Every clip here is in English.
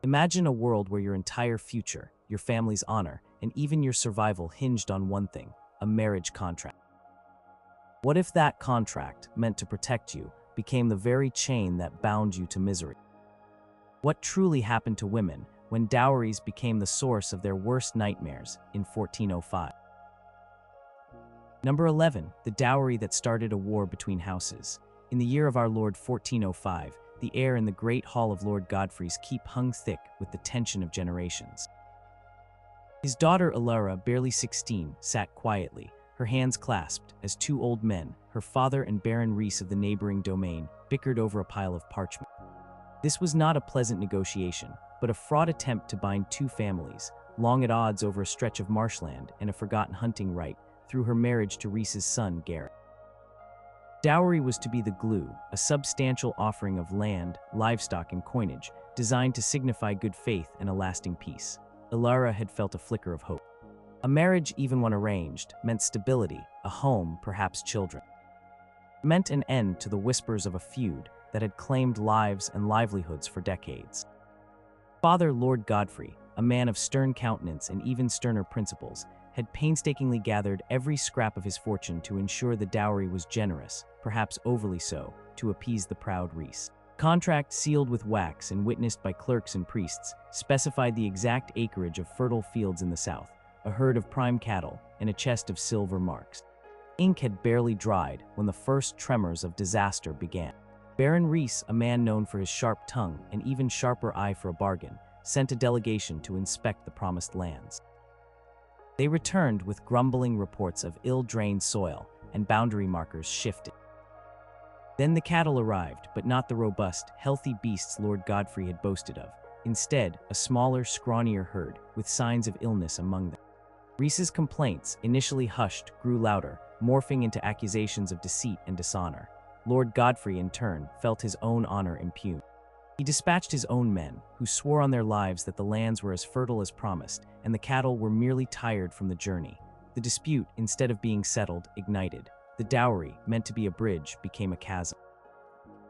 Imagine a world where your entire future, your family's honor, and even your survival hinged on one thing: a marriage contract. What if that contract, meant to protect you, became the very chain that bound you to misery? What truly happened to women when dowries became the source of their worst nightmares in 1405? Number 11. The dowry that started a war between houses. In the year of our Lord 1405, the air in the great hall of Lord Godfrey's keep hung thick with the tension of generations. His daughter Elara, barely 16, sat quietly, her hands clasped, as two old men, her father and Baron Rhys of the neighboring domain, bickered over a pile of parchment. This was not a pleasant negotiation, but a fraught attempt to bind two families, long at odds over a stretch of marshland and a forgotten hunting right, through her marriage to Rhys's son, Gareth. Dowry was to be the glue, a substantial offering of land, livestock, and coinage, designed to signify good faith and a lasting peace. Elara had felt a flicker of hope. A marriage, even when arranged, meant stability, a home, perhaps children. It meant an end to the whispers of a feud that had claimed lives and livelihoods for decades. Father Lord Godfrey, a man of stern countenance and even sterner principles, had painstakingly gathered every scrap of his fortune to ensure the dowry was generous, perhaps overly so, to appease the proud Rhys. Contract sealed with wax and witnessed by clerks and priests specified the exact acreage of fertile fields in the south, a herd of prime cattle, and a chest of silver marks. Ink had barely dried when the first tremors of disaster began. Baron Rhys, a man known for his sharp tongue and even sharper eye for a bargain, sent a delegation to inspect the promised lands. They returned with grumbling reports of ill-drained soil and boundary markers shifted. Then the cattle arrived, but not the robust, healthy beasts Lord Godfrey had boasted of. Instead, a smaller, scrawnier herd with signs of illness among them. Rhys's complaints, initially hushed, grew louder, morphing into accusations of deceit and dishonor. Lord Godfrey, in turn, felt his own honor impugned. He dispatched his own men, who swore on their lives that the lands were as fertile as promised, and the cattle were merely tired from the journey. The dispute, instead of being settled, ignited. The dowry, meant to be a bridge, became a chasm.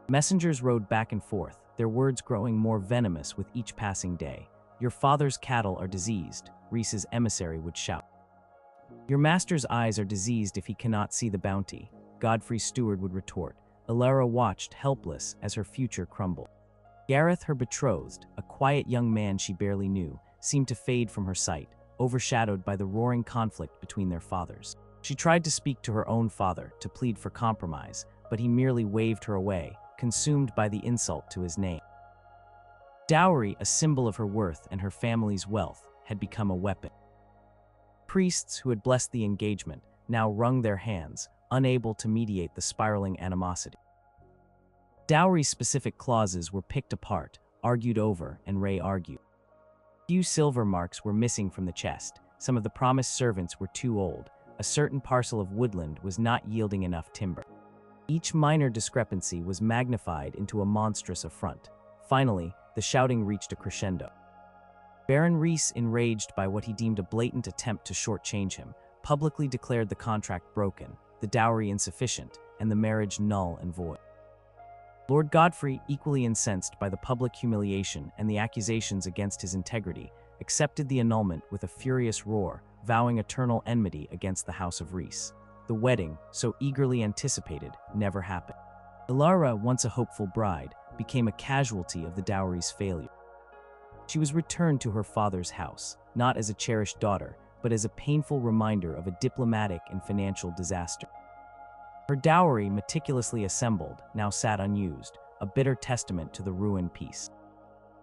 Messengers rode back and forth, their words growing more venomous with each passing day. "Your father's cattle are diseased," Rhys's emissary would shout. "Your master's eyes are diseased if he cannot see the bounty," Godfrey's steward would retort. Elara watched, helpless, as her future crumbled. Gareth, her betrothed, a quiet young man she barely knew, seemed to fade from her sight, overshadowed by the roaring conflict between their fathers. She tried to speak to her own father, to plead for compromise, but he merely waved her away, consumed by the insult to his name. Dowry, a symbol of her worth and her family's wealth, had become a weapon. Priests who had blessed the engagement now wrung their hands, unable to mediate the spiraling animosity. Dowry-specific clauses were picked apart, argued over, and re-argued. Few silver marks were missing from the chest, some of the promised servants were too old, a certain parcel of woodland was not yielding enough timber. Each minor discrepancy was magnified into a monstrous affront. Finally, the shouting reached a crescendo. Baron Rhys, enraged by what he deemed a blatant attempt to shortchange him, publicly declared the contract broken, the dowry insufficient, and the marriage null and void. Lord Godfrey, equally incensed by the public humiliation and the accusations against his integrity, accepted the annulment with a furious roar, vowing eternal enmity against the House of Rhys. The wedding, so eagerly anticipated, never happened. Elara, once a hopeful bride, became a casualty of the dowry's failure. She was returned to her father's house, not as a cherished daughter, but as a painful reminder of a diplomatic and financial disaster. Her dowry, meticulously assembled, now sat unused, a bitter testament to the ruined peace.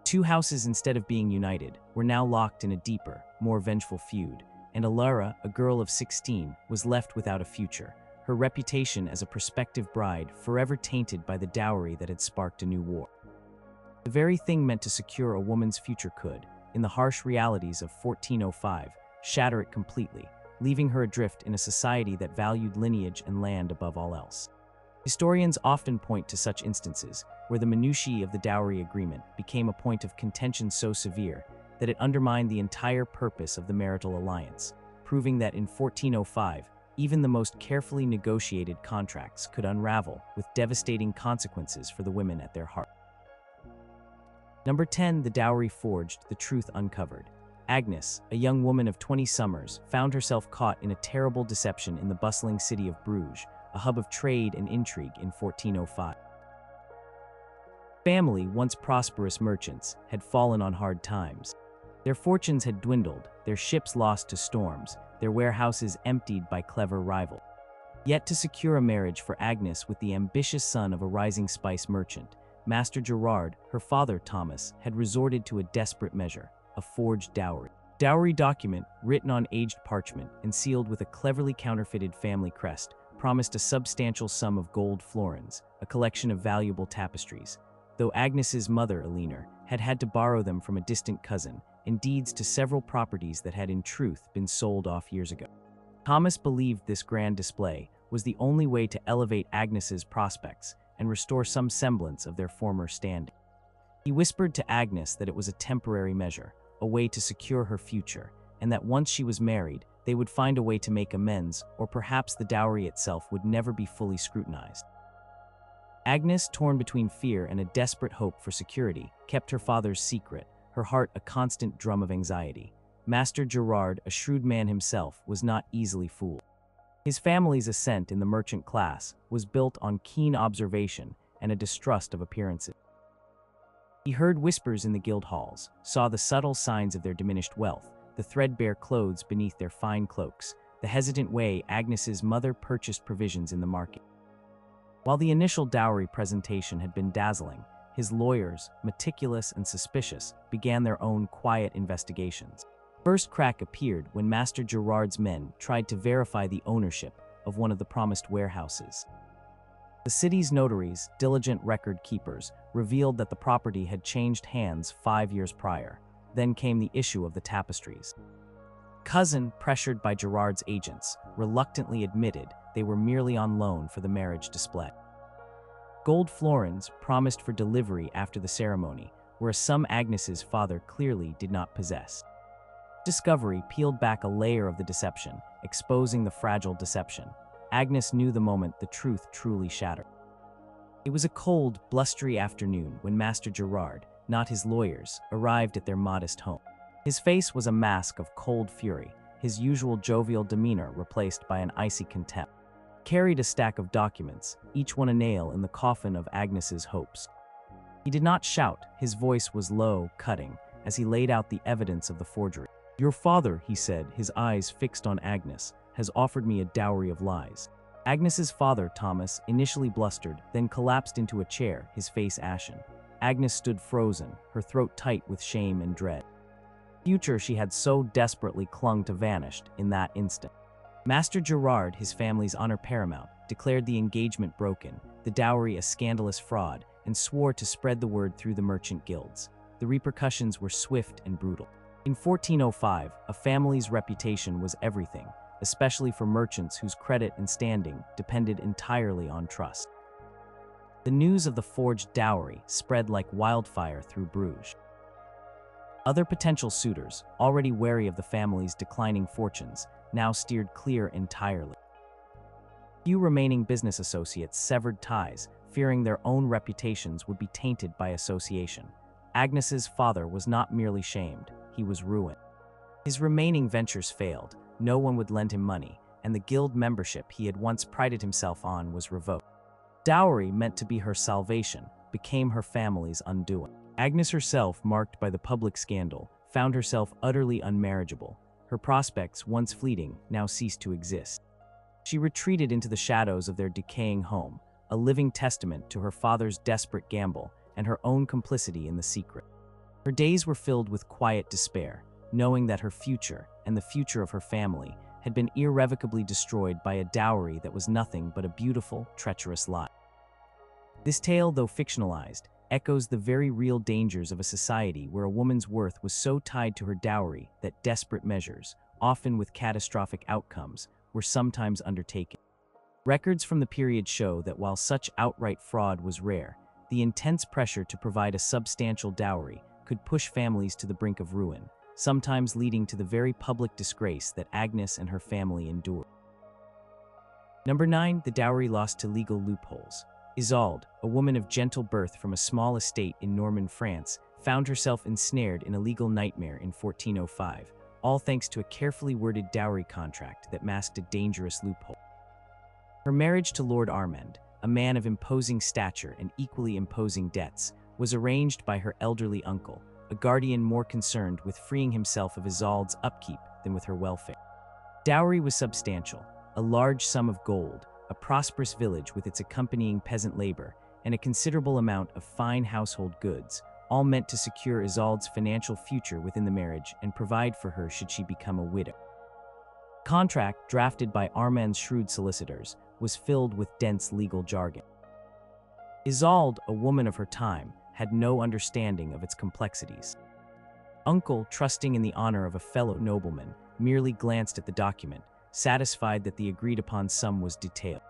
Two houses, instead of being united, were now locked in a deeper, more vengeful feud, and Elara, a girl of 16, was left without a future, her reputation as a prospective bride forever tainted by the dowry that had sparked a new war. The very thing meant to secure a woman's future could, in the harsh realities of 1405, shatter it completely, leaving her adrift in a society that valued lineage and land above all else. Historians often point to such instances, where the minutiae of the dowry agreement became a point of contention so severe that it undermined the entire purpose of the marital alliance, proving that in 1405, even the most carefully negotiated contracts could unravel with devastating consequences for the women at their heart. Number 10. The dowry forged, the truth uncovered. Agnes, a young woman of 20 summers, found herself caught in a terrible deception in the bustling city of Bruges, a hub of trade and intrigue in 1405. Family, once prosperous merchants, had fallen on hard times. Their fortunes had dwindled, their ships lost to storms, their warehouses emptied by clever rivals. Yet to secure a marriage for Agnes with the ambitious son of a rising spice merchant, Master Gerard, her father Thomas, had resorted to a desperate measure, a forged dowry. Dowry document, written on aged parchment and sealed with a cleverly counterfeited family crest, promised a substantial sum of gold florins, a collection of valuable tapestries, though Agnes's mother, Elara, had had to borrow them from a distant cousin, and deeds to several properties that had in truth been sold off years ago. Thomas believed this grand display was the only way to elevate Agnes's prospects and restore some semblance of their former standing. He whispered to Agnes that it was a temporary measure, a way to secure her future, and that once she was married, they would find a way to make amends, or perhaps the dowry itself would never be fully scrutinized. Agnes, torn between fear and a desperate hope for security, kept her father's secret, her heart a constant drum of anxiety. Master Gerard, a shrewd man himself, was not easily fooled. His family's ascent in the merchant class was built on keen observation and a distrust of appearances. He heard whispers in the guild halls, saw the subtle signs of their diminished wealth, the threadbare clothes beneath their fine cloaks, the hesitant way Agnes's mother purchased provisions in the market. While the initial dowry presentation had been dazzling, his lawyers, meticulous and suspicious, began their own quiet investigations. First crack appeared when Master Gerard's men tried to verify the ownership of one of the promised warehouses. The city's notaries, diligent record keepers, revealed that the property had changed hands 5 years prior. Then came the issue of the tapestries. Cousin, pressured by Gerard's agents, reluctantly admitted they were merely on loan for the marriage display. Gold florins, promised for delivery after the ceremony, were a sum Agnes's father clearly did not possess. Discovery peeled back a layer of the deception, exposing the fragile deception. Agnes knew the moment the truth truly shattered. It was a cold, blustery afternoon when Master Gerard, not his lawyers, arrived at their modest home. His face was a mask of cold fury, his usual jovial demeanor replaced by an icy contempt. He carried a stack of documents, each one a nail in the coffin of Agnes's hopes. He did not shout, his voice was low, cutting, as he laid out the evidence of the forgery. "Your father," he said, his eyes fixed on Agnes, "has offered me a dowry of lies." Agnes's father, Thomas, initially blustered, then collapsed into a chair, his face ashen. Agnes stood frozen, her throat tight with shame and dread. The future she had so desperately clung to vanished in that instant. Master Gerard, his family's honor paramount, declared the engagement broken, the dowry a scandalous fraud, and swore to spread the word through the merchant guilds. The repercussions were swift and brutal. In 1405, a family's reputation was everything, especially for merchants whose credit and standing depended entirely on trust. The news of the forged dowry spread like wildfire through Bruges. Other potential suitors, already wary of the family's declining fortunes, now steered clear entirely. Few remaining business associates severed ties, fearing their own reputations would be tainted by association. Agnes's father was not merely shamed, he was ruined. His remaining ventures failed, no one would lend him money, and the guild membership he had once prided himself on was revoked. Dowry, meant to be her salvation, became her family's undoing. Agnes herself, marked by the public scandal, found herself utterly unmarriageable. Her prospects, once fleeting, now ceased to exist. She retreated into the shadows of their decaying home, a living testament to her father's desperate gamble and her own complicity in the secret. Her days were filled with quiet despair, knowing that her future, and the future of her family, had been irrevocably destroyed by a dowry that was nothing but a beautiful, treacherous lie. This tale, though fictionalized, echoes the very real dangers of a society where a woman's worth was so tied to her dowry that desperate measures, often with catastrophic outcomes, were sometimes undertaken. Records from the period show that while such outright fraud was rare, the intense pressure to provide a substantial dowry could push families to the brink of ruin, sometimes leading to the very public disgrace that Agnes and her family endured. Number 9. The dowry lost to legal loopholes. Isolde, a woman of gentle birth from a small estate in Norman France, found herself ensnared in a legal nightmare in 1405, all thanks to a carefully worded dowry contract that masked a dangerous loophole. Her marriage to Lord Armand, a man of imposing stature and equally imposing debts, was arranged by her elderly uncle, a guardian more concerned with freeing himself of Isolde's upkeep than with her welfare. Dowry was substantial: a large sum of gold, a prosperous village with its accompanying peasant labor, and a considerable amount of fine household goods, all meant to secure Isolde's financial future within the marriage and provide for her should she become a widow. The contract, drafted by Armand's shrewd solicitors, was filled with dense legal jargon. Isolde, a woman of her time, had no understanding of its complexities. Uncle, trusting in the honor of a fellow nobleman, merely glanced at the document, satisfied that the agreed-upon sum was detailed.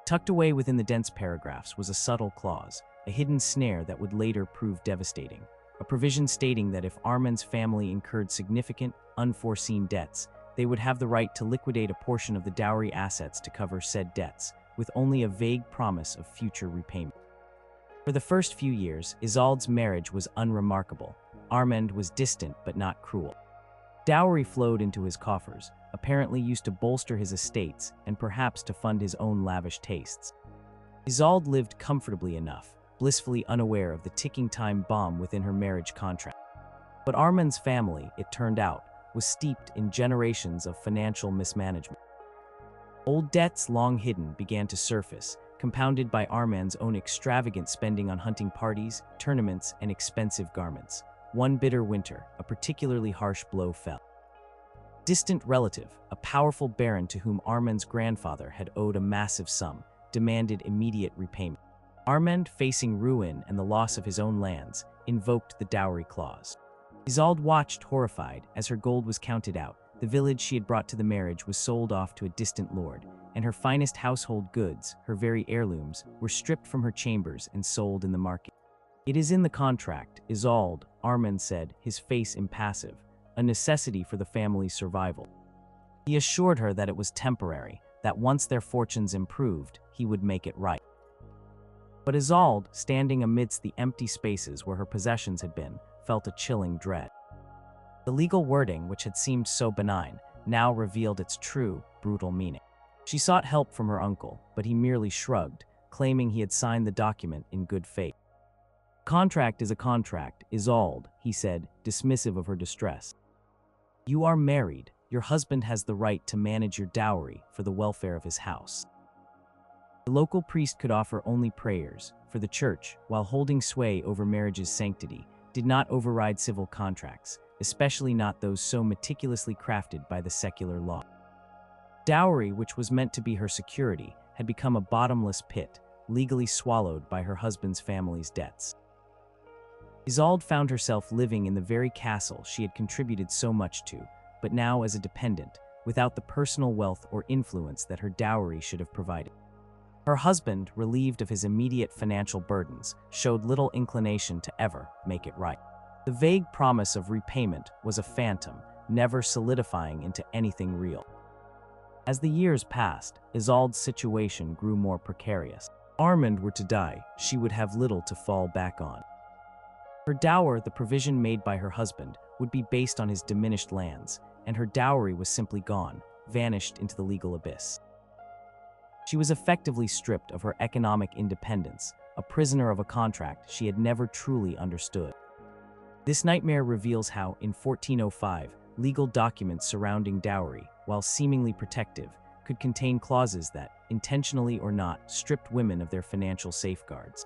Tucked away within the dense paragraphs was a subtle clause, a hidden snare that would later prove devastating, a provision stating that if Armand's family incurred significant, unforeseen debts, they would have the right to liquidate a portion of the dowry assets to cover said debts, with only a vague promise of future repayment. For the first few years, Isolde's marriage was unremarkable. Armand was distant but not cruel. Dowry flowed into his coffers, apparently used to bolster his estates and perhaps to fund his own lavish tastes. Isolde lived comfortably enough, blissfully unaware of the ticking time bomb within her marriage contract. But Armand's family, it turned out, was steeped in generations of financial mismanagement. Old debts long hidden began to surface, compounded by Armand's own extravagant spending on hunting parties, tournaments, and expensive garments. One bitter winter, a particularly harsh blow fell. Distant relative, a powerful baron to whom Armand's grandfather had owed a massive sum, demanded immediate repayment. Armand, facing ruin and the loss of his own lands, invoked the dowry clause. Isolde watched horrified as her gold was counted out. The village she had brought to the marriage was sold off to a distant lord, and her finest household goods, her very heirlooms, were stripped from her chambers and sold in the market. "It is in the contract, Isolde," Armand said, his face impassive, "a necessity for the family's survival." He assured her that it was temporary, that once their fortunes improved, he would make it right. But Isolde, standing amidst the empty spaces where her possessions had been, felt a chilling dread. The legal wording, which had seemed so benign, now revealed its true, brutal meaning. She sought help from her uncle, but he merely shrugged, claiming he had signed the document in good faith. "Contract is a contract, Isolde," he said, dismissive of her distress. "You are married. Your husband has the right to manage your dowry for the welfare of his house." The local priest could offer only prayers, for the church, while holding sway over marriage's sanctity, did not override civil contracts, especially not those so meticulously crafted by the secular law. Dowry, which was meant to be her security, had become a bottomless pit, legally swallowed by her husband's family's debts. Isolde found herself living in the very castle she had contributed so much to, but now as a dependent, without the personal wealth or influence that her dowry should have provided. Her husband, relieved of his immediate financial burdens, showed little inclination to ever make it right. The vague promise of repayment was a phantom, never solidifying into anything real. As the years passed, Isolde's situation grew more precarious. Armand were to die, she would have little to fall back on. Her dower, the provision made by her husband, would be based on his diminished lands, and her dowry was simply gone, vanished into the legal abyss. She was effectively stripped of her economic independence, a prisoner of a contract she had never truly understood. This nightmare reveals how, in 1405, legal documents surrounding dowry, while seemingly protective, could contain clauses that, intentionally or not, stripped women of their financial safeguards.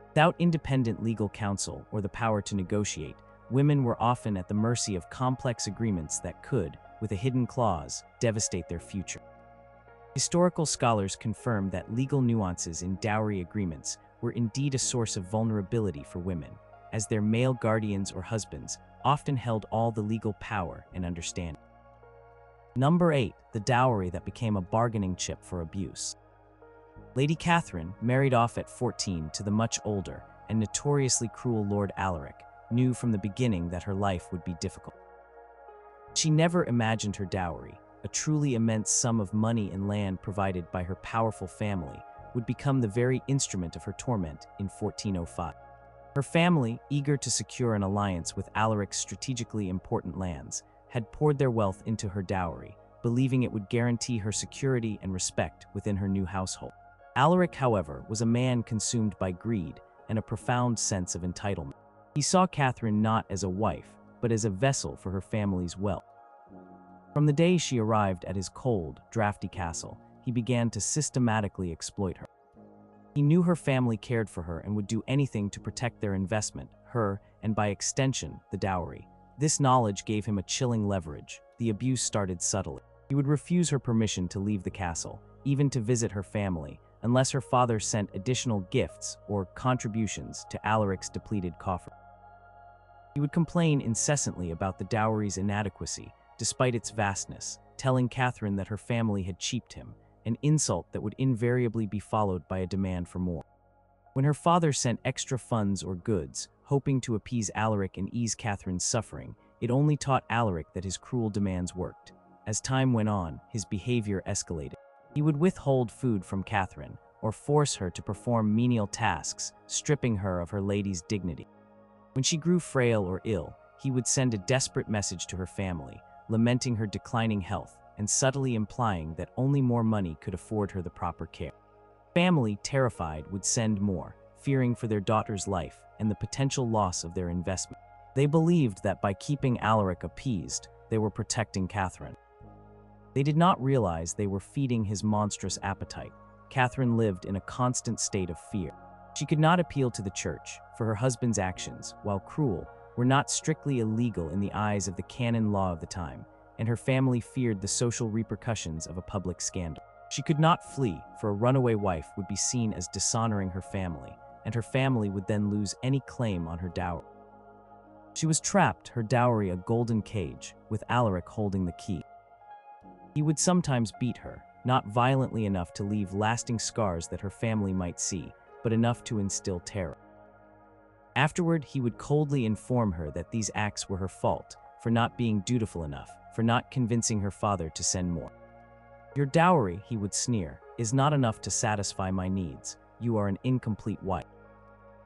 Without independent legal counsel or the power to negotiate, women were often at the mercy of complex agreements that could, with a hidden clause, devastate their future. Historical scholars confirm that legal nuances in dowry agreements were indeed a source of vulnerability for women, as their male guardians or husbands often held all the legal power and understanding. Number 8. The dowry that became a bargaining chip for abuse. Lady Catherine, married off at 14 to the much older and notoriously cruel Lord Alaric, knew from the beginning that her life would be difficult. She never imagined her dowry, a truly immense sum of money and land provided by her powerful family, would become the very instrument of her torment in 1405. Her family, eager to secure an alliance with Alaric's strategically important lands, had poured their wealth into her dowry, believing it would guarantee her security and respect within her new household. Alaric, however, was a man consumed by greed and a profound sense of entitlement. He saw Catherine not as a wife, but as a vessel for her family's wealth. From the day she arrived at his cold, drafty castle, he began to systematically exploit her. He knew her family cared for her and would do anything to protect their investment, her, and by extension, the dowry. This knowledge gave him a chilling leverage. The abuse started subtly. He would refuse her permission to leave the castle, even to visit her family, unless her father sent additional gifts or contributions to Alaric's depleted coffer. He would complain incessantly about the dowry's inadequacy, despite its vastness, telling Catherine that her family had cheaped him, an insult that would invariably be followed by a demand for more. When her father sent extra funds or goods, hoping to appease Alaric and ease Catherine's suffering, it only taught Alaric that his cruel demands worked. As time went on, his behavior escalated. He would withhold food from Catherine, or force her to perform menial tasks, stripping her of her lady's dignity. When she grew frail or ill, he would send a desperate message to her family, lamenting her declining health, and subtly implying that only more money could afford her the proper care. Family, terrified, would send more, fearing for their daughter's life and the potential loss of their investment. They believed that by keeping Alaric appeased, they were protecting Catherine. They did not realize they were feeding his monstrous appetite. Catherine lived in a constant state of fear. She could not appeal to the church, for her husband's actions, while cruel, were not strictly illegal in the eyes of the canon law of the time, and her family feared the social repercussions of a public scandal. She could not flee, for a runaway wife would be seen as dishonoring her family, and her family would then lose any claim on her dowry. She was trapped, her dowry a golden cage, with Alaric holding the key. He would sometimes beat her, not violently enough to leave lasting scars that her family might see, but enough to instill terror. Afterward, he would coldly inform her that these acts were her fault, for not being dutiful enough, for not convincing her father to send more. "Your dowry," he would sneer, "is not enough to satisfy my needs. You are an incomplete wife."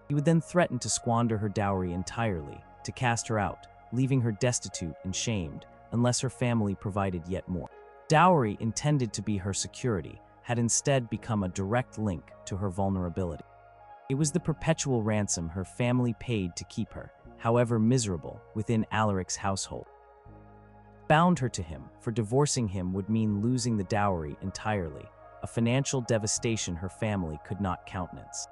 He would then threaten to squander her dowry entirely, to cast her out, leaving her destitute and shamed, unless her family provided yet more. Dowry, intended to be her security, had instead become a direct link to her vulnerability. It was the perpetual ransom her family paid to keep her, however miserable, within Alaric's household. Bound her to him, for divorcing him would mean losing the dowry entirely, a financial devastation her family could not countenance.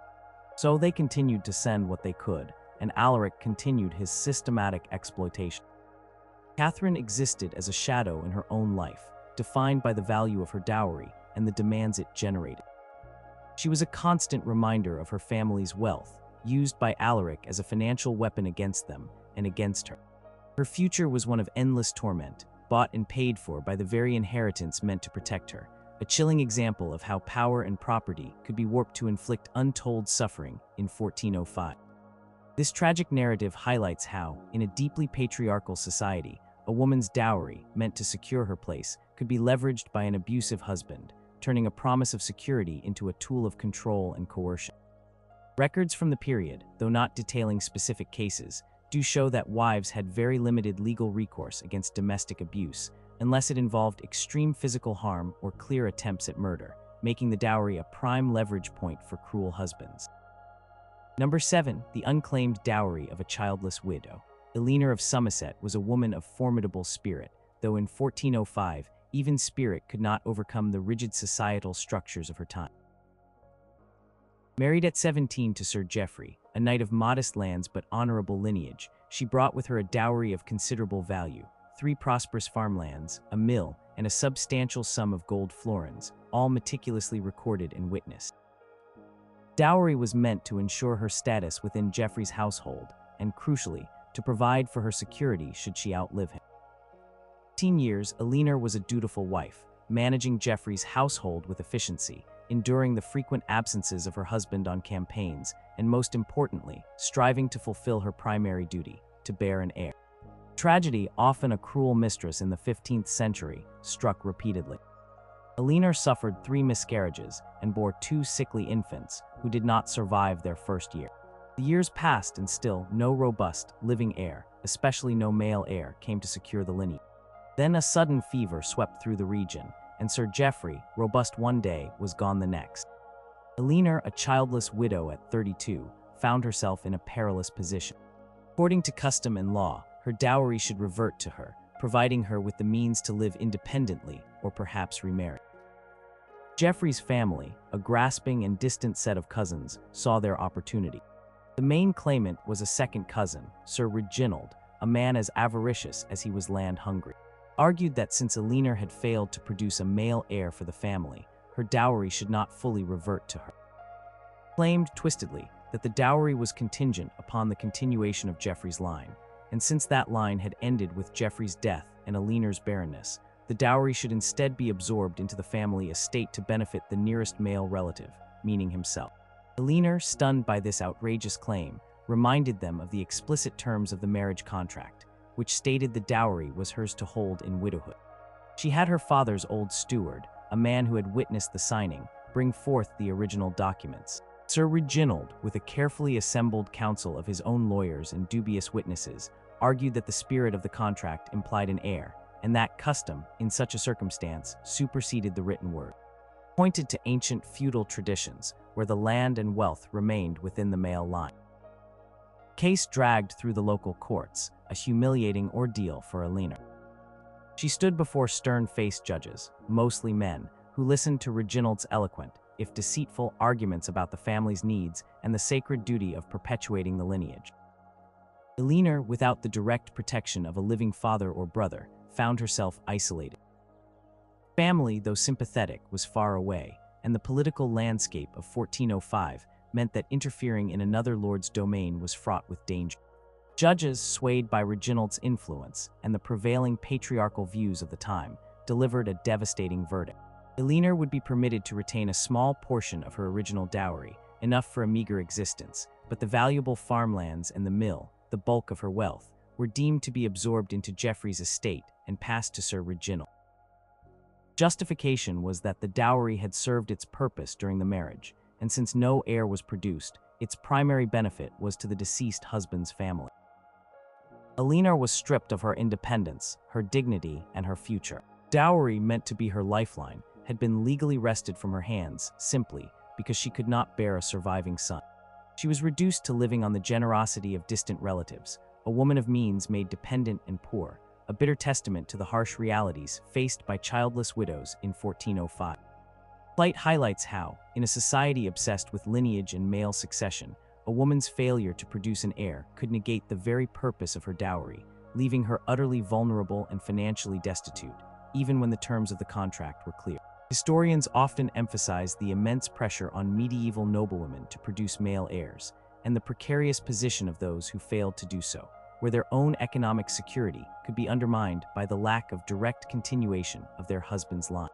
So they continued to send what they could, and Alaric continued his systematic exploitation. Catherine existed as a shadow in her own life, defined by the value of her dowry and the demands it generated. She was a constant reminder of her family's wealth, used by Alaric as a financial weapon against them and against her. Her future was one of endless torment, bought and paid for by the very inheritance meant to protect her, a chilling example of how power and property could be warped to inflict untold suffering in 1405. This tragic narrative highlights how, in a deeply patriarchal society, a woman's dowry, meant to secure her place, could be leveraged by an abusive husband, turning a promise of security into a tool of control and coercion. Records from the period, though not detailing specific cases, do show that wives had very limited legal recourse against domestic abuse, unless it involved extreme physical harm or clear attempts at murder, making the dowry a prime leverage point for cruel husbands. Number 7. The unclaimed dowry of a childless widow. Elara of Somerset was a woman of formidable spirit, though in 1405, even spirit could not overcome the rigid societal structures of her time. Married at 17 to Sir Geoffrey, a knight of modest lands but honorable lineage, she brought with her a dowry of considerable value, 3 prosperous farmlands, a mill, and a substantial sum of gold florins, all meticulously recorded and witnessed. Dowry was meant to ensure her status within Geoffrey's household, and crucially, to provide for her security should she outlive him. 18 years, Elara was a dutiful wife, managing Geoffrey's household with efficiency, enduring the frequent absences of her husband on campaigns, and most importantly, striving to fulfill her primary duty, to bear an heir. Tragedy, often a cruel mistress in the 15th century, struck repeatedly. Elara suffered 3 miscarriages and bore 2 sickly infants who did not survive their first year. The years passed and still no robust, living heir, especially no male heir, came to secure the lineage. Then a sudden fever swept through the region, and Sir Geoffrey, robust one day, was gone the next. Elara, a childless widow at 32, found herself in a perilous position. According to custom and law, her dowry should revert to her, providing her with the means to live independently or perhaps remarry. Geoffrey's family, a grasping and distant set of cousins, saw their opportunity. The main claimant was a second cousin, Sir Reginald, a man as avaricious as he was land-hungry. Argued that since Elara had failed to produce a male heir for the family, her dowry should not fully revert to her. Claimed twistedly that the dowry was contingent upon the continuation of Geoffrey's line, and since that line had ended with Geoffrey's death and Elara's barrenness, the dowry should instead be absorbed into the family estate to benefit the nearest male relative, meaning himself. Elara, stunned by this outrageous claim, reminded them of the explicit terms of the marriage contract, which stated the dowry was hers to hold in widowhood. She had her father's old steward, a man who had witnessed the signing, bring forth the original documents. Sir Reginald, with a carefully assembled council of his own lawyers and dubious witnesses, argued that the spirit of the contract implied an heir, and that custom, in such a circumstance, superseded the written word. Pointed to ancient feudal traditions, where the land and wealth remained within the male line. Case dragged through the local courts, a humiliating ordeal for Elara. She stood before stern-faced judges, mostly men, who listened to Reginald's eloquent, if deceitful, arguments about the family's needs and the sacred duty of perpetuating the lineage. Elara, without the direct protection of a living father or brother, found herself isolated. Family, though sympathetic, was far away, and the political landscape of 1405 meant that interfering in another lord's domain was fraught with danger. Judges, swayed by Reginald's influence and the prevailing patriarchal views of the time, delivered a devastating verdict. Elara would be permitted to retain a small portion of her original dowry, enough for a meager existence, but the valuable farmlands and the mill, the bulk of her wealth, were deemed to be absorbed into Geoffrey's estate and passed to Sir Reginald. Justification was that the dowry had served its purpose during the marriage, and since no heir was produced, its primary benefit was to the deceased husband's family. Elara was stripped of her independence, her dignity, and her future. Dowry, meant to be her lifeline, had been legally wrested from her hands simply because she could not bear a surviving son. She was reduced to living on the generosity of distant relatives, a woman of means made dependent and poor, a bitter testament to the harsh realities faced by childless widows in 1405. Plight highlights how, in a society obsessed with lineage and male succession, a woman's failure to produce an heir could negate the very purpose of her dowry, leaving her utterly vulnerable and financially destitute, even when the terms of the contract were clear. Historians often emphasize the immense pressure on medieval noblewomen to produce male heirs, and the precarious position of those who failed to do so, where their own economic security could be undermined by the lack of direct continuation of their husband's line.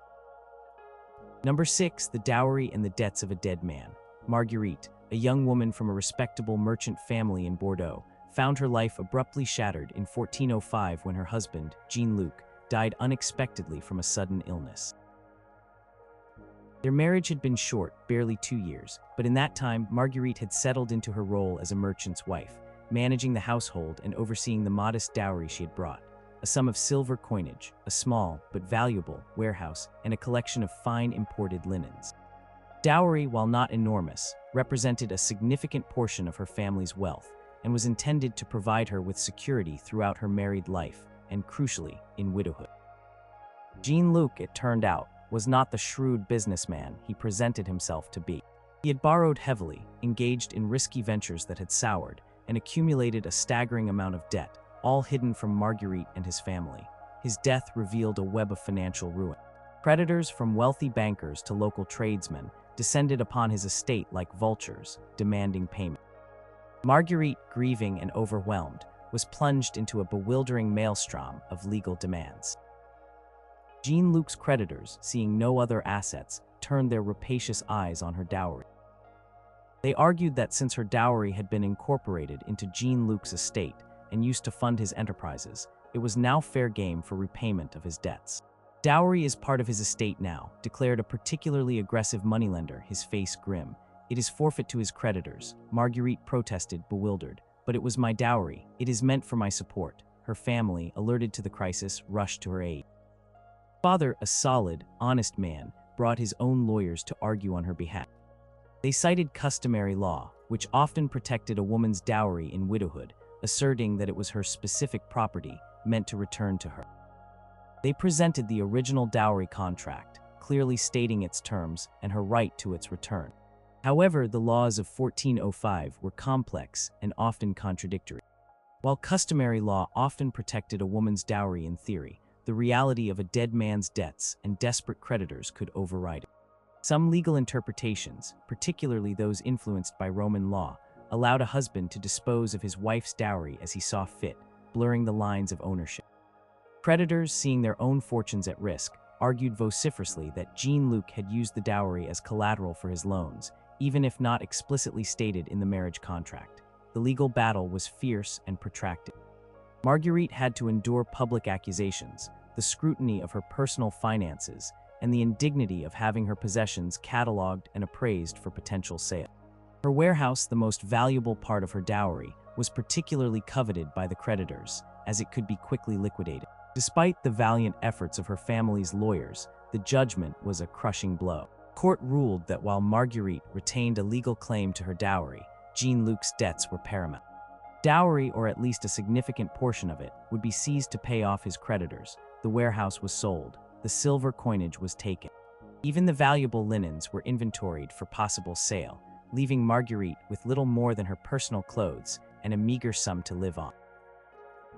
Number 6. The dowry and the debts of a dead man. Marguerite, a young woman from a respectable merchant family in Bordeaux, found her life abruptly shattered in 1405 when her husband, Jean-Luc, died unexpectedly from a sudden illness. Their marriage had been short, barely 2 years, but in that time, Marguerite had settled into her role as a merchant's wife, managing the household and overseeing the modest dowry she had brought, a sum of silver coinage, a small but valuable warehouse, and a collection of fine imported linens. Dowry, while not enormous, represented a significant portion of her family's wealth and was intended to provide her with security throughout her married life and, crucially, in widowhood. Jean-Luc, it turned out, was not the shrewd businessman he presented himself to be. He had borrowed heavily, engaged in risky ventures that had soured, and accumulated a staggering amount of debt, all hidden from Marguerite and his family. His death revealed a web of financial ruin. Creditors, from wealthy bankers to local tradesmen, descended upon his estate like vultures, demanding payment. Marguerite, grieving and overwhelmed, was plunged into a bewildering maelstrom of legal demands. Jean-Luc's creditors, seeing no other assets, turned their rapacious eyes on her dowry. They argued that since her dowry had been incorporated into Jean-Luc's estate and used to fund his enterprises, it was now fair game for repayment of his debts. "Dowry is part of his estate now," declared a particularly aggressive moneylender, his face grim. It is forfeit to his creditors. Marguerite protested, bewildered. But it was my dowry. It is meant for my support. Her family, alerted to the crisis, rushed to her aid. Father, a solid, honest man, brought his own lawyers to argue on her behalf. They cited customary law, which often protected a woman's dowry in widowhood, asserting that it was her specific property, meant to return to her. They presented the original dowry contract, clearly stating its terms and her right to its return. However, the laws of 1405 were complex and often contradictory. While customary law often protected a woman's dowry in theory, the reality of a dead man's debts and desperate creditors could override it. Some legal interpretations, particularly those influenced by Roman law, allowed a husband to dispose of his wife's dowry as he saw fit, blurring the lines of ownership. Creditors, seeing their own fortunes at risk, argued vociferously that Jean-Luc had used the dowry as collateral for his loans, even if not explicitly stated in the marriage contract. The legal battle was fierce and protracted. Marguerite had to endure public accusations, the scrutiny of her personal finances, and the indignity of having her possessions catalogued and appraised for potential sale. Her warehouse, the most valuable part of her dowry, was particularly coveted by the creditors, as it could be quickly liquidated. Despite the valiant efforts of her family's lawyers, the judgment was a crushing blow. Court ruled that while Marguerite retained a legal claim to her dowry, Jean-Luc's debts were paramount. Dowry, or at least a significant portion of it, would be seized to pay off his creditors. The warehouse was sold. The silver coinage was taken. Even the valuable linens were inventoried for possible sale, leaving Marguerite with little more than her personal clothes and a meager sum to live on.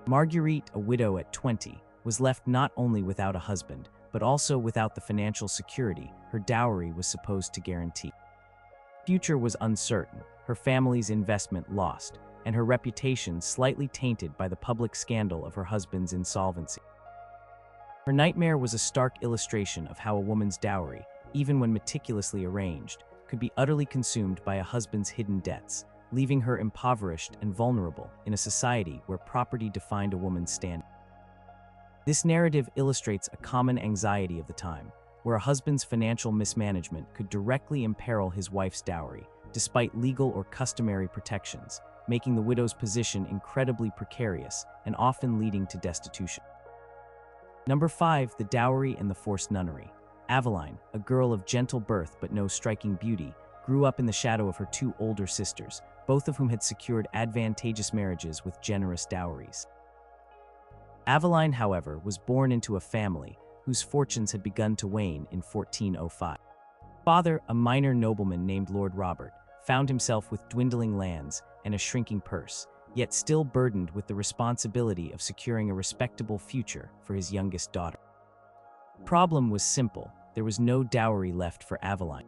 Marguerite, a widow at 20, was left not only without a husband, but also without the financial security her dowry was supposed to guarantee. Her future was uncertain, her family's investment lost, and her reputation slightly tainted by the public scandal of her husband's insolvency. Her nightmare was a stark illustration of how a woman's dowry, even when meticulously arranged, could be utterly consumed by a husband's hidden debts, leaving her impoverished and vulnerable in a society where property defined a woman's standing. This narrative illustrates a common anxiety of the time, where a husband's financial mismanagement could directly imperil his wife's dowry, despite legal or customary protections, making the widow's position incredibly precarious and often leading to destitution. Number 5. The Dowry and the Forced Nunnery. Aveline, a girl of gentle birth but no striking beauty, grew up in the shadow of her two older sisters, both of whom had secured advantageous marriages with generous dowries. Aveline, however, was born into a family whose fortunes had begun to wane in 1405. Father, a minor nobleman named Lord Robert, found himself with dwindling lands and a shrinking purse, yet still burdened with the responsibility of securing a respectable future for his youngest daughter. The problem was simple: there was no dowry left for Aveline.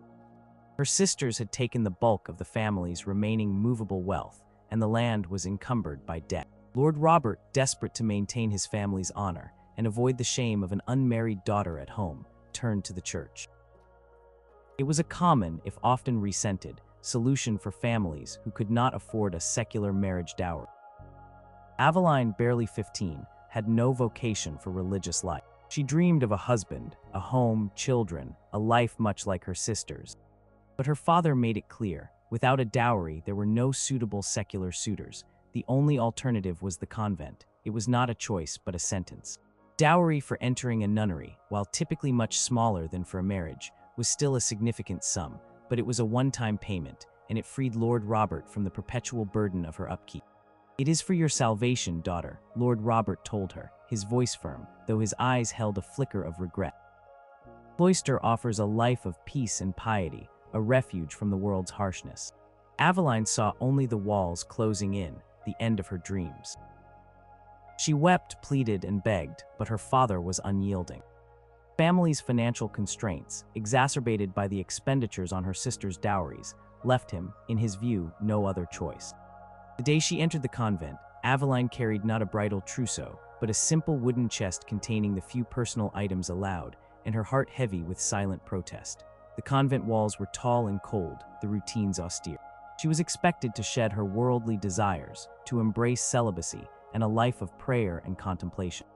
Her sisters had taken the bulk of the family's remaining movable wealth, and the land was encumbered by debt. Lord Robert, desperate to maintain his family's honor and avoid the shame of an unmarried daughter at home, turned to the church. It was a common, if often resented, solution for families who could not afford a secular marriage dowry. Aveline, barely 15, had no vocation for religious life. She dreamed of a husband, a home, children, a life much like her sisters. But her father made it clear, without a dowry, there were no suitable secular suitors. The only alternative was the convent. It was not a choice, but a sentence. Dowry for entering a nunnery, while typically much smaller than for a marriage, was still a significant sum, but it was a one-time payment, and it freed Lord Robert from the perpetual burden of her upkeep. "It is for your salvation, daughter," Lord Robert told her, his voice firm, though his eyes held a flicker of regret. The cloister offers a life of peace and piety, a refuge from the world's harshness. Aveline saw only the walls closing in, the end of her dreams. She wept, pleaded, and begged, but her father was unyielding. Family's financial constraints, exacerbated by the expenditures on her sister's dowries, left him, in his view, no other choice. The day she entered the convent, Aveline carried not a bridal trousseau, but a simple wooden chest containing the few personal items allowed, and her heart heavy with silent protest. The convent walls were tall and cold, the routines austere. She was expected to shed her worldly desires, to embrace celibacy and a life of prayer and contemplation.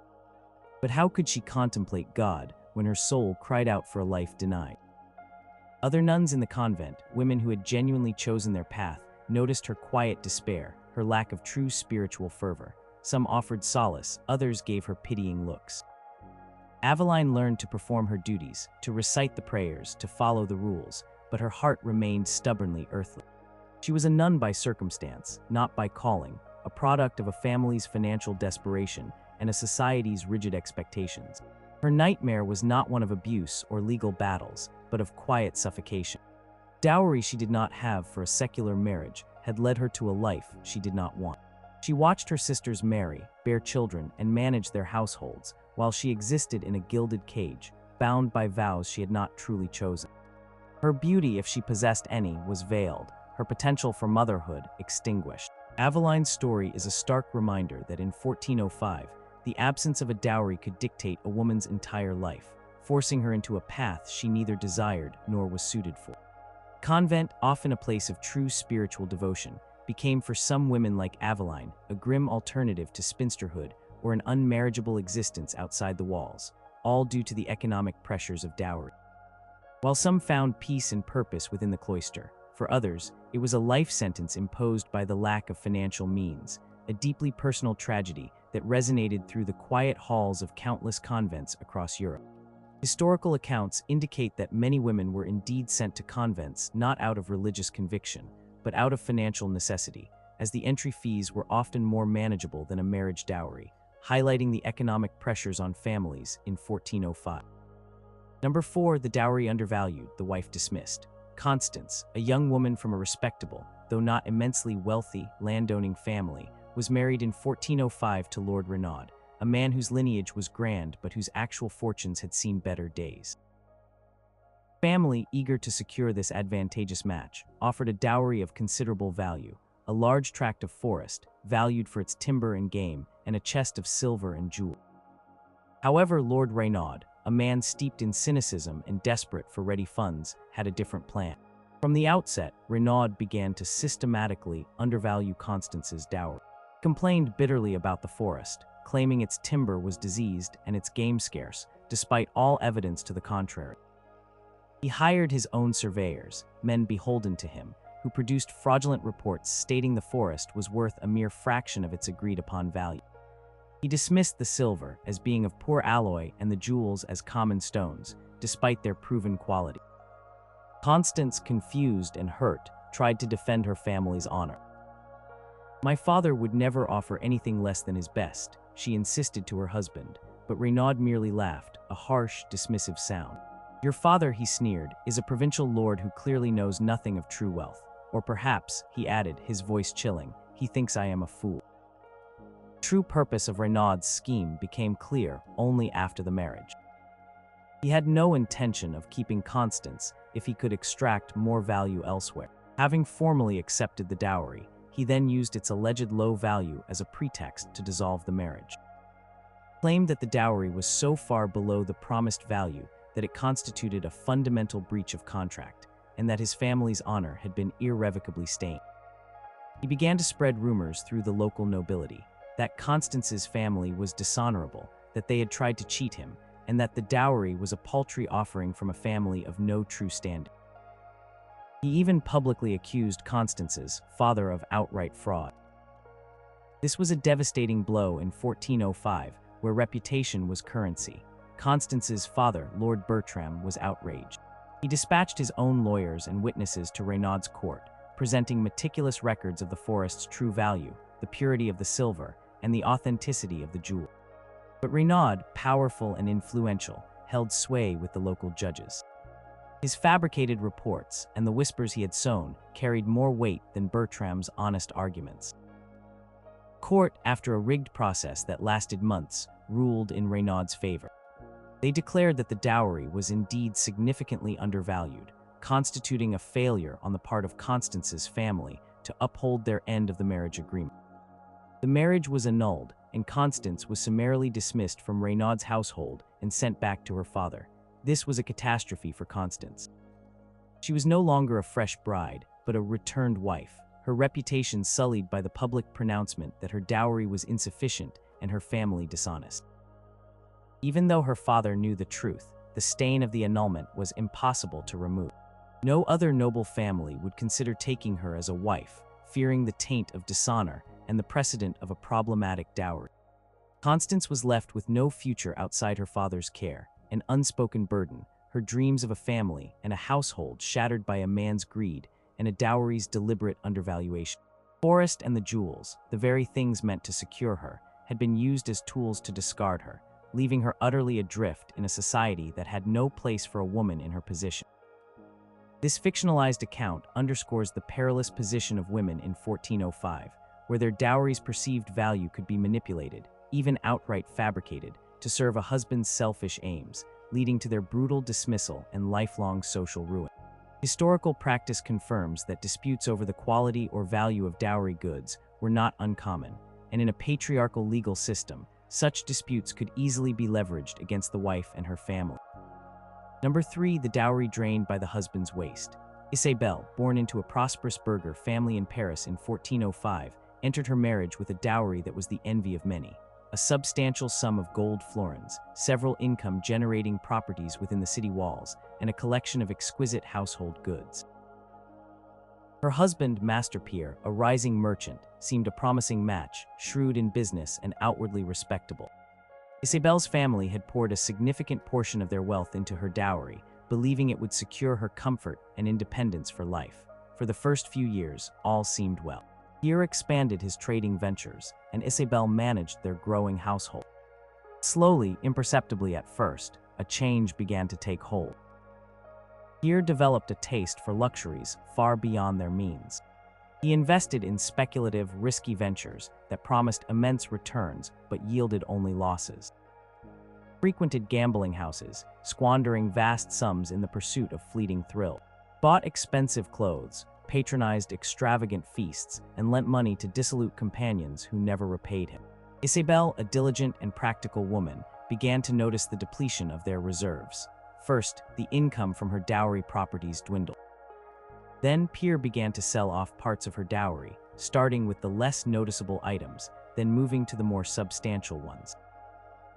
But how could she contemplate God when her soul cried out for a life denied? Other nuns in the convent, women who had genuinely chosen their path, noticed her quiet despair, her lack of true spiritual fervor. Some offered solace, others gave her pitying looks. Aveline learned to perform her duties, to recite the prayers, to follow the rules, but her heart remained stubbornly earthly. She was a nun by circumstance, not by calling, a product of a family's financial desperation and a society's rigid expectations. Her nightmare was not one of abuse or legal battles, but of quiet suffocation. Dowry she did not have for a secular marriage had led her to a life she did not want. She watched her sisters marry, bear children, and manage their households, while she existed in a gilded cage, bound by vows she had not truly chosen. Her beauty, if she possessed any, was veiled, her potential for motherhood extinguished. Aveline's story is a stark reminder that in 1405, the absence of a dowry could dictate a woman's entire life, forcing her into a path she neither desired nor was suited for. Convent, often a place of true spiritual devotion, became for some women like Aveline a grim alternative to spinsterhood or an unmarriageable existence outside the walls, all due to the economic pressures of dowry. While some found peace and purpose within the cloister, for others, it was a life sentence imposed by the lack of financial means, a deeply personal tragedy that resonated through the quiet halls of countless convents across Europe. Historical accounts indicate that many women were indeed sent to convents not out of religious conviction, but out of financial necessity, as the entry fees were often more manageable than a marriage dowry, highlighting the economic pressures on families in 1405. Number 4, the dowry undervalued, the wife dismissed. Constance, a young woman from a respectable, though not immensely wealthy, landowning family, was married in 1405 to Lord Renaud, a man whose lineage was grand but whose actual fortunes had seen better days. Family, eager to secure this advantageous match, offered a dowry of considerable value, a large tract of forest, valued for its timber and game, and a chest of silver and jewels. However, Lord Renaud, a man steeped in cynicism and desperate for ready funds, had a different plan. From the outset, Renaud began to systematically undervalue Constance's dowry. He complained bitterly about the forest, claiming its timber was diseased and its game scarce, despite all evidence to the contrary. He hired his own surveyors, men beholden to him, who produced fraudulent reports stating the forest was worth a mere fraction of its agreed-upon value. He dismissed the silver as being of poor alloy and the jewels as common stones, despite their proven quality. Constance, confused and hurt, tried to defend her family's honor. "My father would never offer anything less than his best," she insisted to her husband, but Renaud merely laughed, a harsh, dismissive sound. "Your father," he sneered, "is a provincial lord who clearly knows nothing of true wealth. Or perhaps," he added, his voice chilling, "he thinks I am a fool." The true purpose of Renaud's scheme became clear only after the marriage. He had no intention of keeping Constance if he could extract more value elsewhere. Having formally accepted the dowry, he then used its alleged low value as a pretext to dissolve the marriage. He claimed that the dowry was so far below the promised value that it constituted a fundamental breach of contract, and that his family's honor had been irrevocably stained. He began to spread rumors through the local nobility that Constance's family was dishonorable, that they had tried to cheat him, and that the dowry was a paltry offering from a family of no true standing. He even publicly accused Constance's father of outright fraud. This was a devastating blow in 1405, where reputation was currency. Constance's father, Lord Bertram, was outraged. He dispatched his own lawyers and witnesses to Renaud's court, presenting meticulous records of the forest's true value, the purity of the silver, and the authenticity of the jewel. But Renaud, powerful and influential, held sway with the local judges. His fabricated reports and the whispers he had sown carried more weight than Bertram's honest arguments. Court, after a rigged process that lasted months, ruled in Renaud's favor. They declared that the dowry was indeed significantly undervalued, constituting a failure on the part of Constance's family to uphold their end of the marriage agreement. The marriage was annulled, and Constance was summarily dismissed from Renaud's household and sent back to her father. This was a catastrophe for Constance. She was no longer a fresh bride, but a returned wife, her reputation sullied by the public pronouncement that her dowry was insufficient and her family dishonest. Even though her father knew the truth, the stain of the annulment was impossible to remove. No other noble family would consider taking her as a wife, fearing the taint of dishonor and the precedent of a problematic dowry. Constance was left with no future outside her father's care, an unspoken burden, her dreams of a family and a household shattered by a man's greed and a dowry's deliberate undervaluation. The forest and the jewels, the very things meant to secure her, had been used as tools to discard her, leaving her utterly adrift in a society that had no place for a woman in her position. This fictionalized account underscores the perilous position of women in 1405, where their dowry's perceived value could be manipulated, even outright fabricated, to serve a husband's selfish aims, leading to their brutal dismissal and lifelong social ruin. Historical practice confirms that disputes over the quality or value of dowry goods were not uncommon, and in a patriarchal legal system, such disputes could easily be leveraged against the wife and her family. Number 3. The dowry drained by the husband's waist. Isabelle, born into a prosperous burgher family in Paris in 1405, entered her marriage with a dowry that was the envy of many. A substantial sum of gold florins, several income-generating properties within the city walls, and a collection of exquisite household goods. Her husband, Master Pierre, a rising merchant, seemed a promising match, shrewd in business and outwardly respectable. Isabelle's family had poured a significant portion of their wealth into her dowry, believing it would secure her comfort and independence for life. For the first few years, all seemed well. Pierre expanded his trading ventures, and Isabelle managed their growing household. Slowly, imperceptibly at first, a change began to take hold. Pierre developed a taste for luxuries far beyond their means. He invested in speculative, risky ventures that promised immense returns but yielded only losses. He frequented gambling houses, squandering vast sums in the pursuit of fleeting thrill. Bought expensive clothes, patronized extravagant feasts, and lent money to dissolute companions who never repaid him. Isabelle, a diligent and practical woman, began to notice the depletion of their reserves. First, the income from her dowry properties dwindled. Then Pierre began to sell off parts of her dowry, starting with the less noticeable items, then moving to the more substantial ones.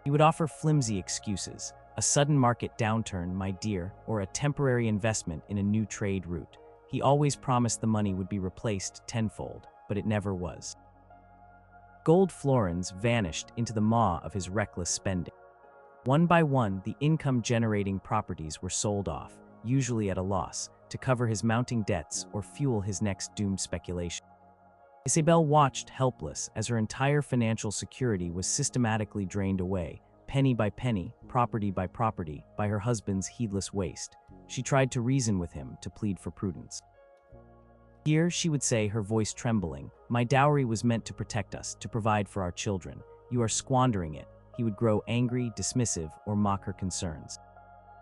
He would offer flimsy excuses, a sudden market downturn, my dear, or a temporary investment in a new trade route. He always promised the money would be replaced tenfold, but it never was. Gold florins vanished into the maw of his reckless spending. One by one, the income-generating properties were sold off, usually at a loss, to cover his mounting debts or fuel his next doomed speculation. Isabelle watched helpless as her entire financial security was systematically drained away, penny by penny, property by property, by her husband's heedless waste. She tried to reason with him, to plead for prudence. Here, she would say, her voice trembling, "My dowry was meant to protect us, to provide for our children. You are squandering it." He would grow angry, dismissive, or mock her concerns.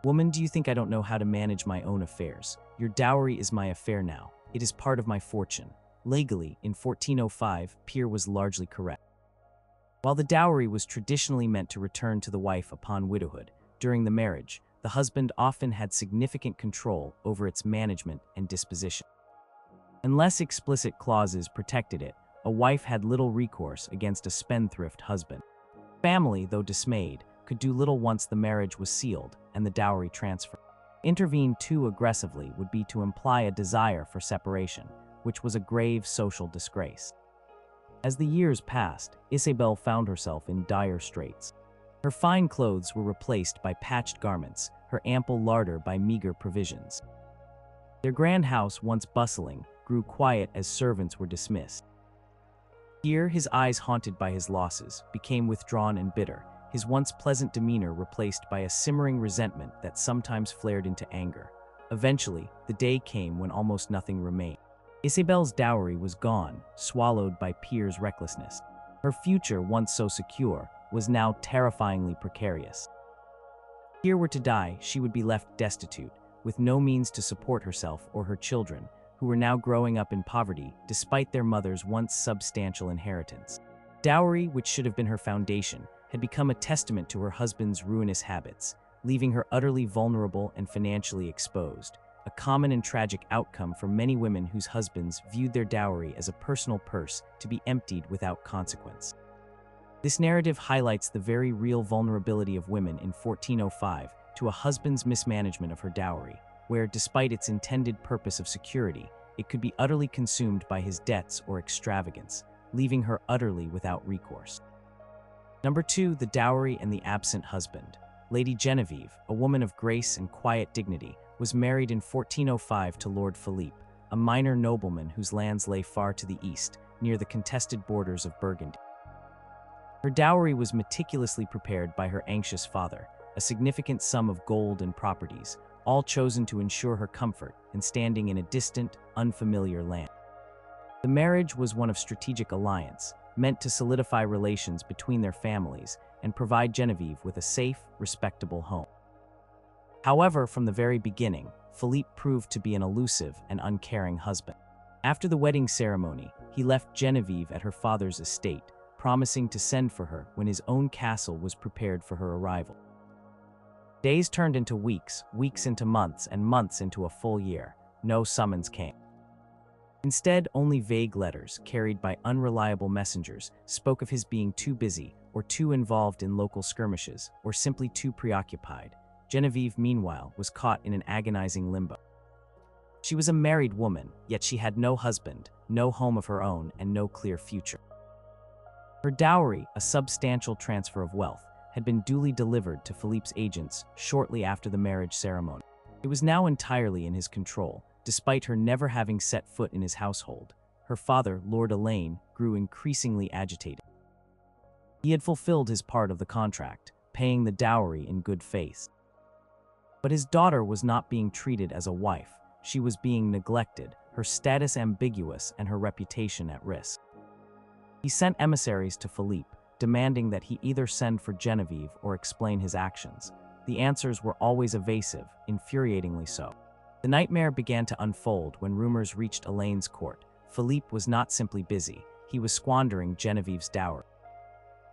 "Woman, do you think I don't know how to manage my own affairs? Your dowry is my affair now. It is part of my fortune." Legally, in 1405, Pierre was largely correct. While the dowry was traditionally meant to return to the wife upon widowhood, during the marriage, the husband often had significant control over its management and disposition. Unless explicit clauses protected it, a wife had little recourse against a spendthrift husband. Family, though dismayed, could do little once the marriage was sealed and the dowry transferred. Intervene too aggressively would be to imply a desire for separation, which was a grave social disgrace. As the years passed, Isabelle found herself in dire straits. Her fine clothes were replaced by patched garments, her ample larder by meager provisions. Their grand house, once bustling, grew quiet as servants were dismissed. Here, his eyes haunted by his losses, became withdrawn and bitter, his once pleasant demeanor replaced by a simmering resentment that sometimes flared into anger. Eventually, the day came when almost nothing remained. Isabelle's dowry was gone, swallowed by Pierre's recklessness. Her future, once so secure, was now terrifyingly precarious. If Pierre were to die, she would be left destitute, with no means to support herself or her children, who were now growing up in poverty despite their mother's once substantial inheritance. Dowry, which should have been her foundation, had become a testament to her husband's ruinous habits, leaving her utterly vulnerable and financially exposed, a common and tragic outcome for many women whose husbands viewed their dowry as a personal purse to be emptied without consequence. This narrative highlights the very real vulnerability of women in 1405 to a husband's mismanagement of her dowry, where, despite its intended purpose of security, it could be utterly consumed by his debts or extravagance, leaving her utterly without recourse. Number 2, the dowry and the absent husband. Lady Genevieve, a woman of grace and quiet dignity, was married in 1405 to Lord Philippe, a minor nobleman whose lands lay far to the east, near the contested borders of Burgundy. Her dowry was meticulously prepared by her anxious father, a significant sum of gold and properties, all chosen to ensure her comfort and standing in a distant, unfamiliar land. The marriage was one of strategic alliance, meant to solidify relations between their families and provide Genevieve with a safe, respectable home. However, from the very beginning, Philippe proved to be an elusive and uncaring husband. After the wedding ceremony, he left Genevieve at her father's estate, promising to send for her when his own castle was prepared for her arrival. Days turned into weeks, weeks into months, and months into a full year. No summons came. Instead, only vague letters, carried by unreliable messengers, spoke of his being too busy, or too involved in local skirmishes, or simply too preoccupied. Genevieve, meanwhile, was caught in an agonizing limbo. She was a married woman, yet she had no husband, no home of her own, and no clear future. Her dowry, a substantial transfer of wealth, had been duly delivered to Philippe's agents shortly after the marriage ceremony. It was now entirely in his control, despite her never having set foot in his household. Her father, Lord Elaine, grew increasingly agitated. He had fulfilled his part of the contract, paying the dowry in good faith. But his daughter was not being treated as a wife. She was being neglected, her status ambiguous, and her reputation at risk. He sent emissaries to Philippe, demanding that he either send for Genevieve or explain his actions. The answers were always evasive, infuriatingly so. The nightmare began to unfold when rumors reached Elaine's court. Philippe was not simply busy, he was squandering Genevieve's dowry.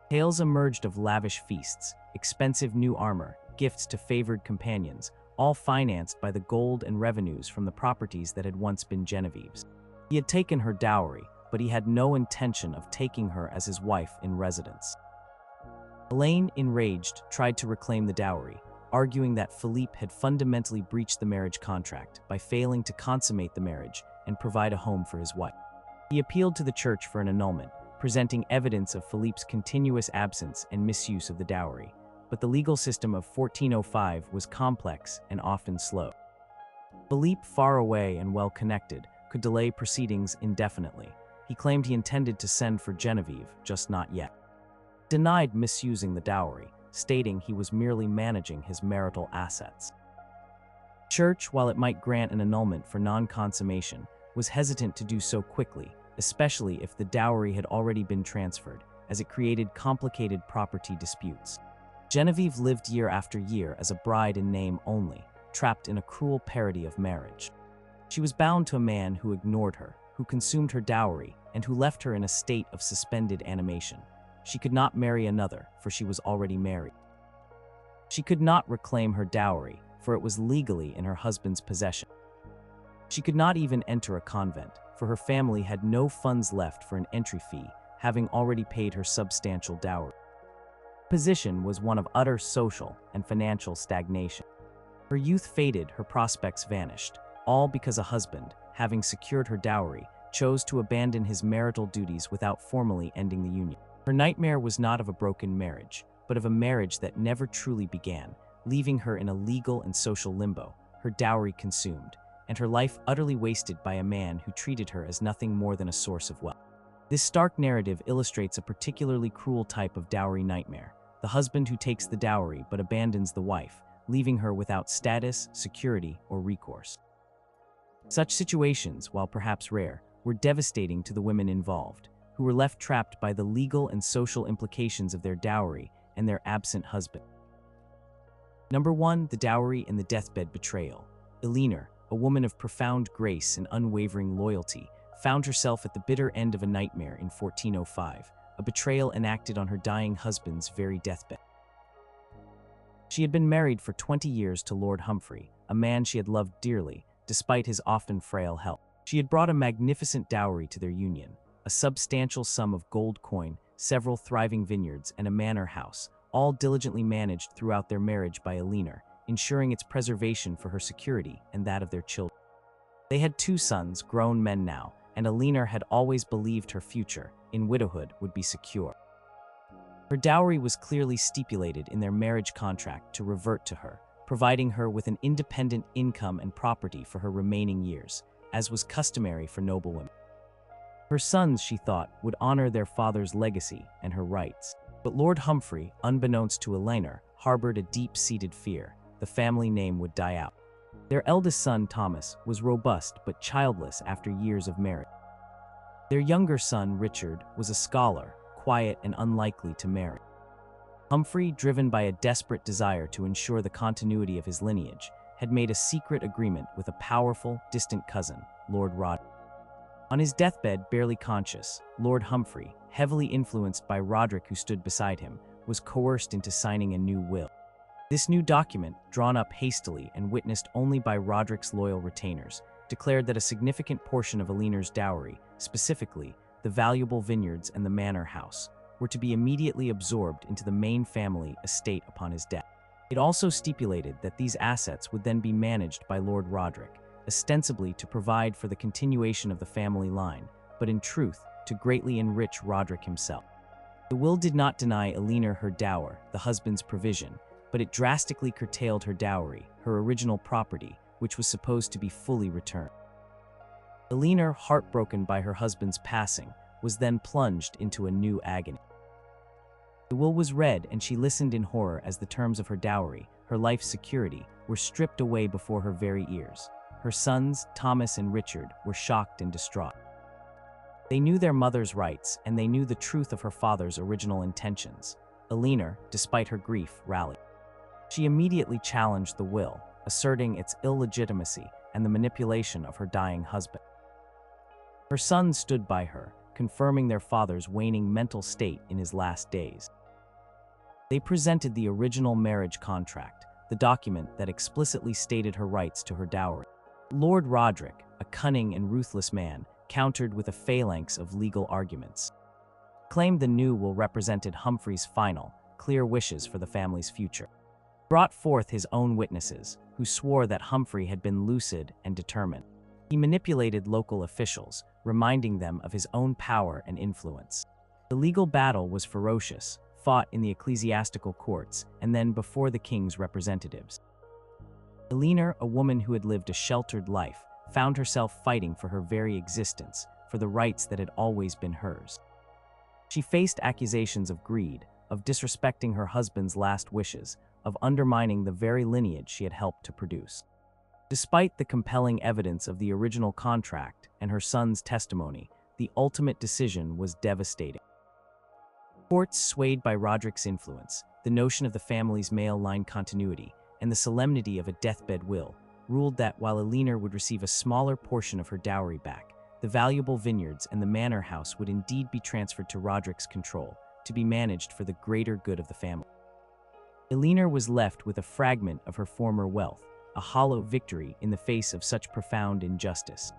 Tales emerged of lavish feasts, expensive new armor, gifts to favored companions, all financed by the gold and revenues from the properties that had once been Genevieve's. He had taken her dowry, but he had no intention of taking her as his wife in residence. Elaine, enraged, tried to reclaim the dowry, arguing that Philippe had fundamentally breached the marriage contract by failing to consummate the marriage and provide a home for his wife. He appealed to the church for an annulment, presenting evidence of Philippe's continuous absence and misuse of the dowry, but the legal system of 1405 was complex and often slow. Philippe, far away and well-connected, could delay proceedings indefinitely. He claimed he intended to send for Genevieve, just not yet. Denied misusing the dowry, stating he was merely managing his marital assets. The church, while it might grant an annulment for non-consummation, was hesitant to do so quickly, especially if the dowry had already been transferred, as it created complicated property disputes. Genevieve lived year after year as a bride in name only, trapped in a cruel parody of marriage. She was bound to a man who ignored her, who consumed her dowry, and who left her in a state of suspended animation. She could not marry another, for she was already married. She could not reclaim her dowry, for it was legally in her husband's possession. She could not even enter a convent, for her family had no funds left for an entry fee, having already paid her substantial dowry. Her position was one of utter social and financial stagnation. Her youth faded, her prospects vanished, all because a husband, having secured her dowry, chose to abandon his marital duties without formally ending the union. Her nightmare was not of a broken marriage, but of a marriage that never truly began, leaving her in a legal and social limbo, her dowry consumed, and her life utterly wasted by a man who treated her as nothing more than a source of wealth. This stark narrative illustrates a particularly cruel type of dowry nightmare, the husband who takes the dowry but abandons the wife, leaving her without status, security, or recourse. Such situations, while perhaps rare, were devastating to the women involved, who were left trapped by the legal and social implications of their dowry and their absent husband. Number 1, the dowry and the deathbed betrayal. Elara, a woman of profound grace and unwavering loyalty, found herself at the bitter end of a nightmare in 1405, a betrayal enacted on her dying husband's very deathbed. She had been married for 20 years to Lord Humphrey, a man she had loved dearly, despite his often frail health. She had brought a magnificent dowry to their union, a substantial sum of gold coin, several thriving vineyards, and a manor house, all diligently managed throughout their marriage by Elara, ensuring its preservation for her security and that of their children. They had 2 sons, grown men now, and Elara had always believed her future, in widowhood, would be secure. Her dowry was clearly stipulated in their marriage contract to revert to her, providing her with an independent income and property for her remaining years, as was customary for noblewomen. Her sons, she thought, would honor their father's legacy and her rights. But Lord Humphrey, unbeknownst to Elara, harbored a deep-seated fear: the family name would die out. Their eldest son, Thomas, was robust but childless after years of marriage. Their younger son, Richard, was a scholar, quiet and unlikely to marry. Humphrey, driven by a desperate desire to ensure the continuity of his lineage, had made a secret agreement with a powerful, distant cousin, Lord Roderick. On his deathbed, barely conscious, Lord Humphrey, heavily influenced by Roderick who stood beside him, was coerced into signing a new will. This new document, drawn up hastily and witnessed only by Roderick's loyal retainers, declared that a significant portion of Elara's dowry, specifically the valuable vineyards and the manor house, were to be immediately absorbed into the main family estate upon his death. It also stipulated that these assets would then be managed by Lord Roderick, ostensibly to provide for the continuation of the family line, but in truth, to greatly enrich Roderick himself. The will did not deny Elara her dower, the husband's provision, but it drastically curtailed her dowry, her original property, which was supposed to be fully returned. Elara, heartbroken by her husband's passing, was then plunged into a new agony. The will was read, and she listened in horror as the terms of her dowry, her life's security, were stripped away before her very ears. Her sons, Thomas and Richard, were shocked and distraught. They knew their mother's rights, and they knew the truth of her father's original intentions. Elara, despite her grief, rallied. She immediately challenged the will, asserting its illegitimacy and the manipulation of her dying husband. Her sons stood by her, confirming their father's waning mental state in his last days. They presented the original marriage contract, the document that explicitly stated her rights to her dowry. Lord Roderick, a cunning and ruthless man, countered with a phalanx of legal arguments. Claimed the new will represented Humphrey's final, clear wishes for the family's future. Brought forth his own witnesses, who swore that Humphrey had been lucid and determined. He manipulated local officials, reminding them of his own power and influence. The legal battle was ferocious, fought in the ecclesiastical courts and then before the king's representatives. Elara, a woman who had lived a sheltered life, found herself fighting for her very existence, for the rights that had always been hers. She faced accusations of greed, of disrespecting her husband's last wishes, of undermining the very lineage she had helped to produce. Despite the compelling evidence of the original contract and her son's testimony, the ultimate decision was devastating. Courts, swayed by Roderick's influence, the notion of the family's male line continuity, and the solemnity of a deathbed will, ruled that while Elara would receive a smaller portion of her dowry back, the valuable vineyards and the manor house would indeed be transferred to Roderick's control, to be managed for the greater good of the family. Elara was left with a fragment of her former wealth, a hollow victory in the face of such profound injustice.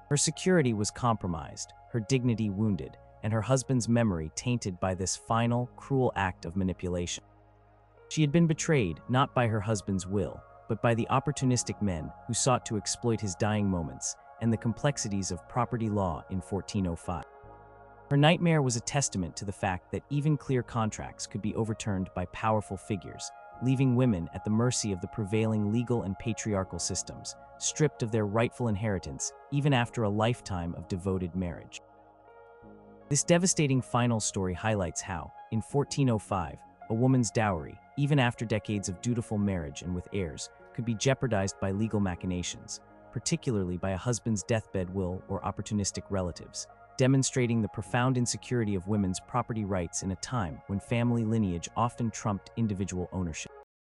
Her security was compromised, her dignity wounded, and her husband's memory tainted by this final, cruel act of manipulation. She had been betrayed not by her husband's will, but by the opportunistic men who sought to exploit his dying moments and the complexities of property law in 1405. Her nightmare was a testament to the fact that even clear contracts could be overturned by powerful figures, leaving women at the mercy of the prevailing legal and patriarchal systems, stripped of their rightful inheritance even after a lifetime of devoted marriage. This devastating final story highlights how, in 1405, a woman's dowry, even after decades of dutiful marriage and with heirs, could be jeopardized by legal machinations, particularly by a husband's deathbed will or opportunistic relatives, demonstrating the profound insecurity of women's property rights in a time when family lineage often trumped individual ownership.